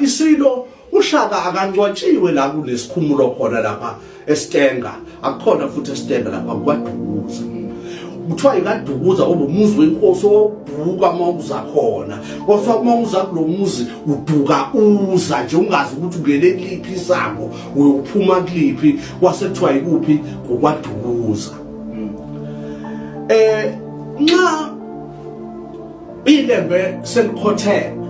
isilo uShaka akancwatshiwe la kulesikhumulo khona lapha eStenga akukhona futhi eStenga lapha kwaDukuza kuthiwa ikaDukuza obumuzi wenkosi obuka mawuza khona kodwa mawuza kulomuzi uduka uza nje ungazi ukuthi ungene kuliphi isako uyophuma kuliphi kwasekuthiwa ikuphi kwaDukuza nxa ilembe selikhotheme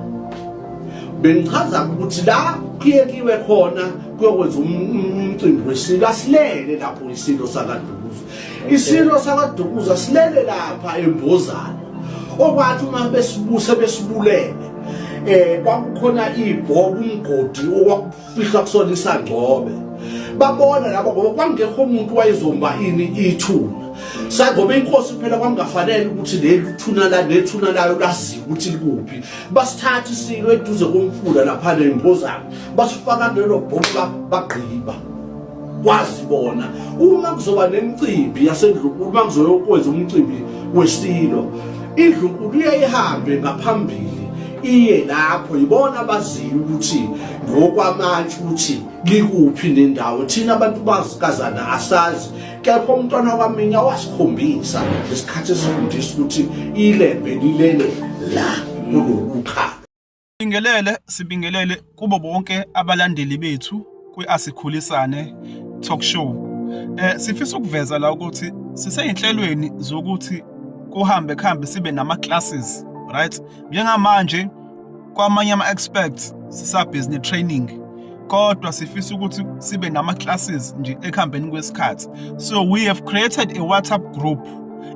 bengichaza ukuthi la kuyekiwe khona kuyokwenza umcimbi wesilo asilele lapho isilo sakaDukuza isilo sakaDukuza silele lapha eMbozana okwathi uma besibulele kwakukhona ibhobo umgodi okwakufihla kusona isangcobe babona lapho ngoba kwangekho umuntu wayezomba ini ithuna ngoba inkosi phela kwangafanele ukuthi lethuna layo laziwe ukuthi likuphi basithatha isilo eduze komfula lapha eMbozana basifaka lelo bhobo bagqiba kwazi bona uma kuzoba nemicimbi yaseNdlunkulu uma kuzoyokwenza umcimbi wesilo iNdlunkulu iyayihambe ngaphambili iye lapho ibona abaziyo ukuthi ngokwamanje ukuthi likuphi nendawo thina abantu bazikazana asazi kepha umntwana waminya wasikhombisa lesikhathi esifundisa ukuthi ilembe lilele la kulokukhala. Sibingelele kubo bonke abalandeli bethu kwi-Asikhulisane talk show. Sifisa ukuveza la ukuthi siseyinhlelweni zokuthi kuhambe sibe nama classes, right? Njengamanje kwamanye ama-experts sisa business training kodwa sifisa ukuthi sibe nama classes nje ekuhambeni kwesikhathi. So we have created a WhatsApp group.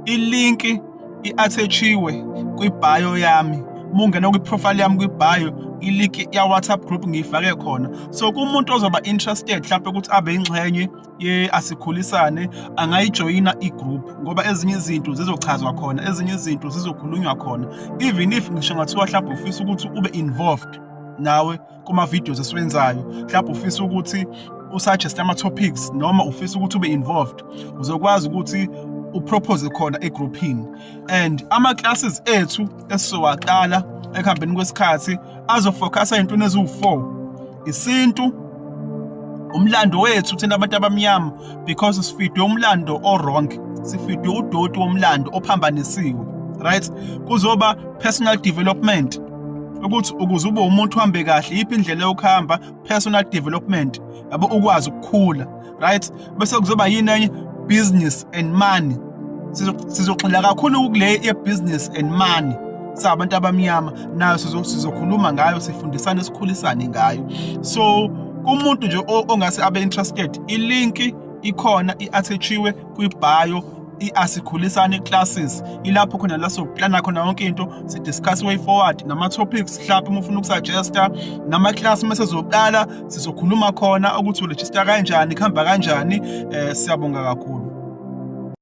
Ilinki i-attachiwe kwi-bio yami. Mungena kwi-profile yami kwi-bio ilink ya WhatsApp group ngiyifake khona. So kumuntu ozoba interested mhlawumbe ukuthi abe ingxenye ye-Asikhulisane angayijoyina i-group ngoba ezinye izinto zizochazwa khona, ezinye izinto zizokhulunywa khona. Even if ngisho ngathiwa mhlawumbe ufisa ukuthi ube involved nawe kuma videos esiwenzayo, mhlawumbe ufisa ukuthi usuggest ama topics noma ufisa ukuthi ube involved, uzokwazi ukuthi upropose khona egroupini. And ama classes ethu esizowaqala ekuhambeni kwesikhathi azofocusa into eziwu4: isintu, umlando wethu thina abantu abamnyama, because sifide umlando wrong, sifide udoti womlando ophambanisiwe, right? Kuzoba personal development, ukuthi ukuze ube umuntu uhambe kahle iphi indlela yokuhamba, personal development, yabo ukwazi ukukhula, right? Bese kuzoba yini enye, business and money. Sizoxila kakhulu kule ye-business and money sabantu abamnyama, nayo sizokhuluma ngayo, sifundisane, sikhulisane ngayo. So kumuntu nje ongase abe interested, ilinki ikhona i-attachiwe kwi-bio i-Asikhulisane classes. Ilapho khona la soplana khona yonke into, si-discuss way forward nama topics mhlawumbe uma ufuna ukusuggesta nama class mase zoqala sizokhuluma khona ukuthi uregister kanjani, kuhamba kanjani. Siyabonga kakhulu.